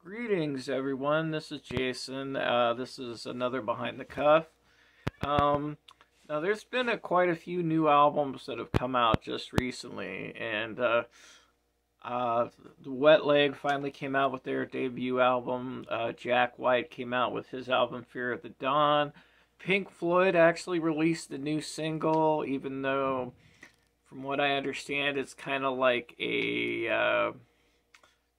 Greetings, everyone. This is Jason. This is another Behind the Cuff. Um, Now, there's been quite a few new albums that have come out just recently, and the Wet Leg finally came out with their debut album. Jack White came out with his album Fear of the Dawn. Pink Floyd actually released a new single, even though, from what I understand, it's kind of like a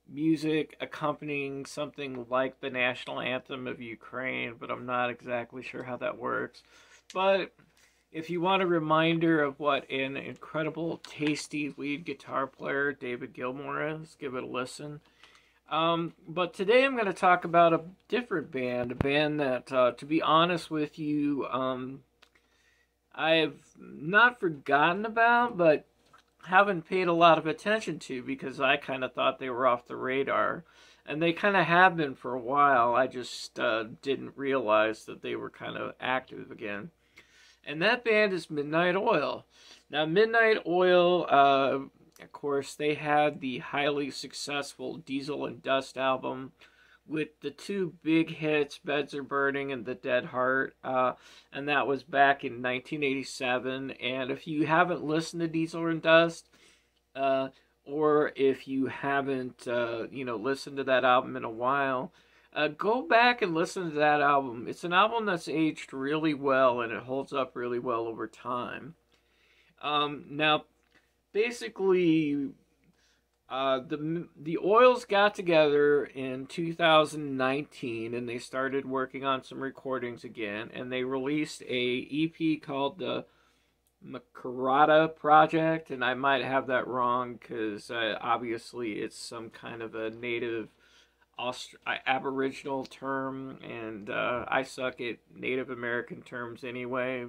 music accompanying something like the national anthem of Ukraine, but I'm not exactly sure how that works. But if you want a reminder of what an incredible, tasty lead guitar player David Gilmour is, give it a listen. But today I'm going to talk about a different band, a band that, to be honest with you, I've not forgotten about, but haven't paid a lot of attention to because I kind of thought they were off the radar. And they kind of have been for a while. I just didn't realize that they were kind of active again. And that band is Midnight Oil. Now, Midnight Oil, of course, they had the highly successful Diesel and Dust album with the two big hits, Beds Are Burning and The Dead Heart, and that was back in 1987. And if you haven't listened to Diesel and Dust, or if you haven't, listened to that album in a while, go back and listen to that album. It's an album that's aged really well, and it holds up really well over time. Now, basically, the Oils got together in 2019 and they started working on some recordings again, and they released a EP called the Makarata Project, and I might have that wrong because obviously it's some kind of a native Aboriginal term, and I suck at Native American terms anyway,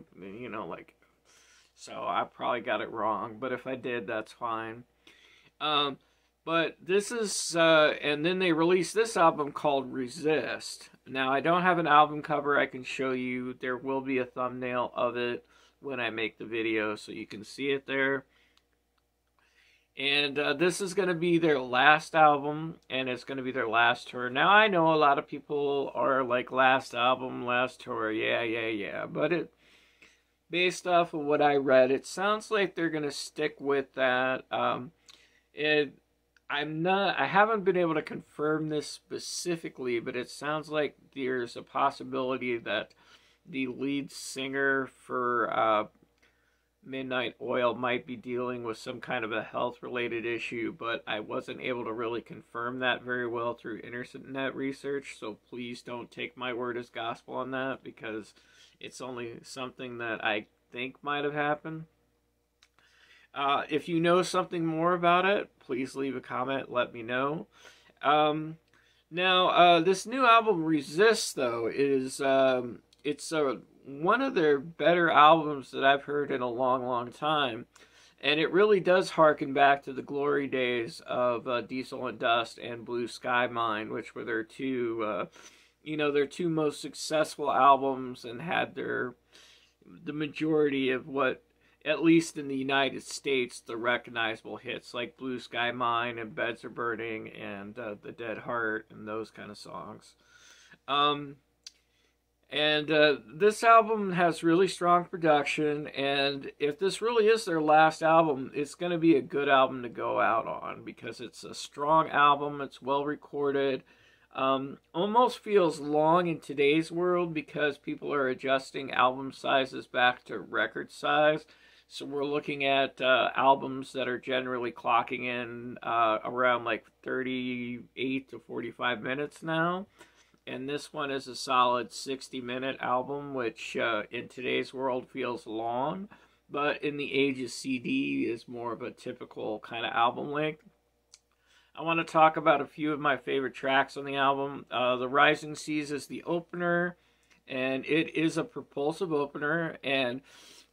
so I probably got it wrong, but if I did, that's fine. But this is, and then they released this album called Resist. Now, I don't have an album cover I can show you. There will be a thumbnail of it when I make the video, so you can see it there. And this is going to be their last album, and it's going to be their last tour. Now, I know a lot of people are like, last album, last tour, yeah. But based off of what I read, it sounds like they're going to stick with that. I haven't been able to confirm this specifically, but it sounds like there's a possibility that the lead singer for Midnight Oil might be dealing with some kind of a health-related issue, but I wasn't able to really confirm that very well through internet research, so please don't take my word as gospel on that, because it's only something that I think might have happened. If you know something more about it, please leave a comment, let me know. Now, this new album, Resist, though, is it's one of their better albums that I've heard in a long time. And it really does harken back to the glory days of Diesel and Dust and Blue Sky Mine, which were their two most successful albums and had the majority of what, at least in the United States, the recognizable hits like Blue Sky Mine and Beds Are Burning and The Dead Heart and those kind of songs. This album has really strong production, and if this really is their last album, it's going to be a good album to go out on because it's a strong album, it's well recorded. Almost feels long in today's world because people are adjusting album sizes back to record size. So we're looking at albums that are generally clocking in around like 38 to 45 minutes now. And this one is a solid 60-minute album, which in today's world feels long. But in the age of CD is more of a typical kind of album length. I want to talk about a few of my favorite tracks on the album. The Rising Seas is the opener, and it is a propulsive opener, and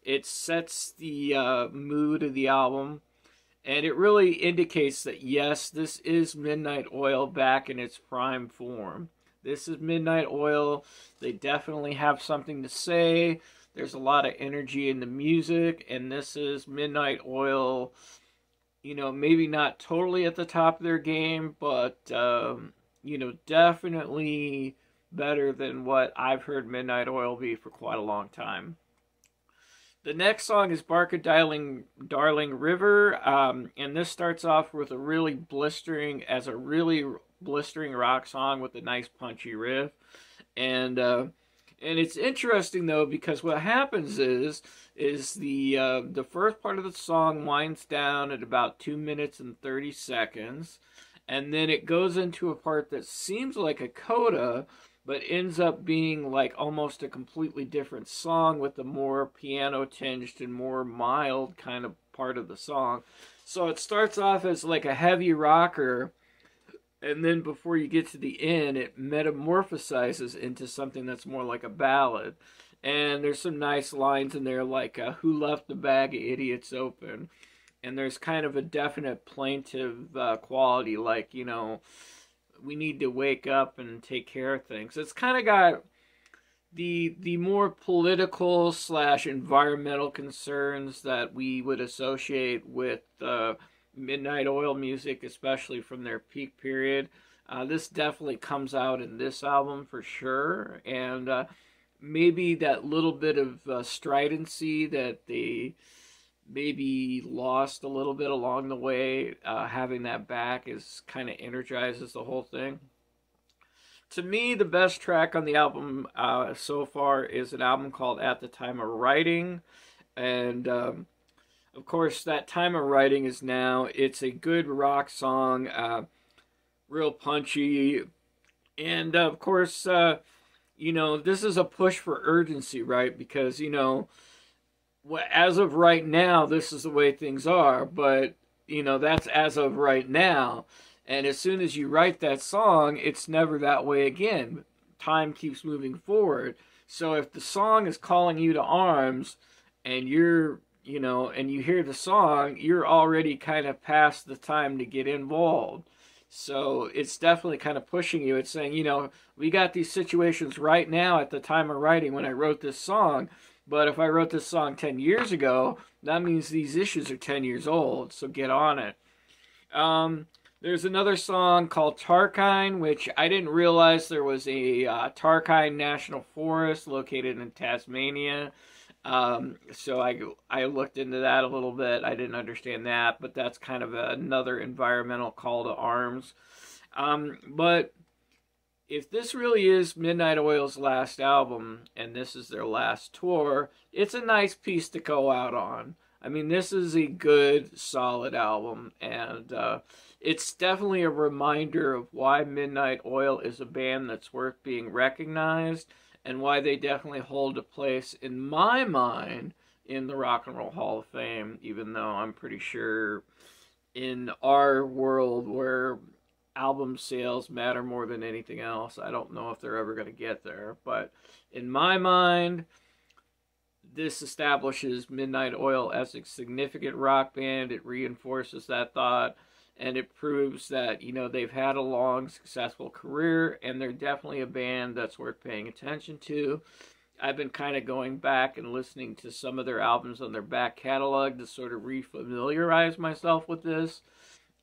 it sets the mood of the album, and it really indicates that, yes, this is Midnight Oil back in its prime form. This is Midnight Oil. They definitely have something to say. There's a lot of energy in the music, and this is Midnight Oil, maybe not totally at the top of their game, but definitely better than what I've heard Midnight Oil be for quite a long time. The next song is Barca Darling River, and this starts off with a really blistering rock song with a nice punchy riff. And it's interesting though because what happens is the first part of the song winds down at about 2 minutes and 30 seconds, and then it goes into a part that seems like a coda, but ends up being like almost a completely different song with a more piano tinged and more mild kind of part of the song. So it starts off as like a heavy rocker, and then before you get to the end, it metamorphosizes into something that's more like a ballad. And there's some nice lines in there like, who left the bag of idiots open? And there's kind of a definite plaintive quality, like, we need to wake up and take care of things. It's kind of got the more political slash environmental concerns that we would associate with Midnight Oil music, especially from their peak period. This definitely comes out in this album for sure, and maybe that little bit of stridency that they maybe lost a little bit along the way, having that back is kind of energizes the whole thing. To me, the best track on the album so far is an album called At the Time of Writing, and of course, that time of writing is now. It's a good rock song, real punchy, and of course, this is a push for urgency, right? Because as of right now, this is the way things are, but that's as of right now. And as soon as you write that song, it's never that way again. Time keeps moving forward. So if the song is calling you to arms, and and you hear the song, you're already kind of past the time to get involved. So it's definitely kind of pushing you. It's saying, we got these situations right now at the time of writing when I wrote this song. But if I wrote this song 10 years ago, that means these issues are 10 years old. So get on it. There's another song called Tarkine, which I didn't realize there was a Tarkine National Forest located in Tasmania. So I looked into that a little bit. I didn't understand that, but that's kind of another environmental call to arms. But if this really is Midnight Oil's last album, and this is their last tour, it's a nice piece to go out on. I mean, this is a good, solid album, and it's definitely a reminder of why Midnight Oil is a band that's worth being recognized, and why they definitely hold a place, in my mind, in the Rock and Roll Hall of Fame, even though I'm pretty sure in our world where album sales matter more than anything else, I don't know if they're ever going to get there. But in my mind, this establishes Midnight Oil as a significant rock band. It reinforces that thought. And it proves that, they've had a long, successful career, and they're definitely a band that's worth paying attention to. I've been kind of going back and listening to some of their albums on their back catalog to sort of refamiliarize myself with this.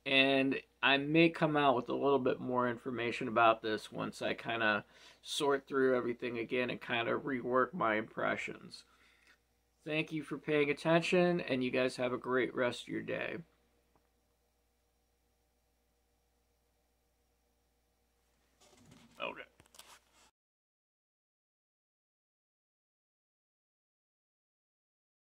And I may come out with a little bit more information about this once I kind of sort through everything again and kind of rework my impressions. Thank you for paying attention, and you guys have a great rest of your day. Okay.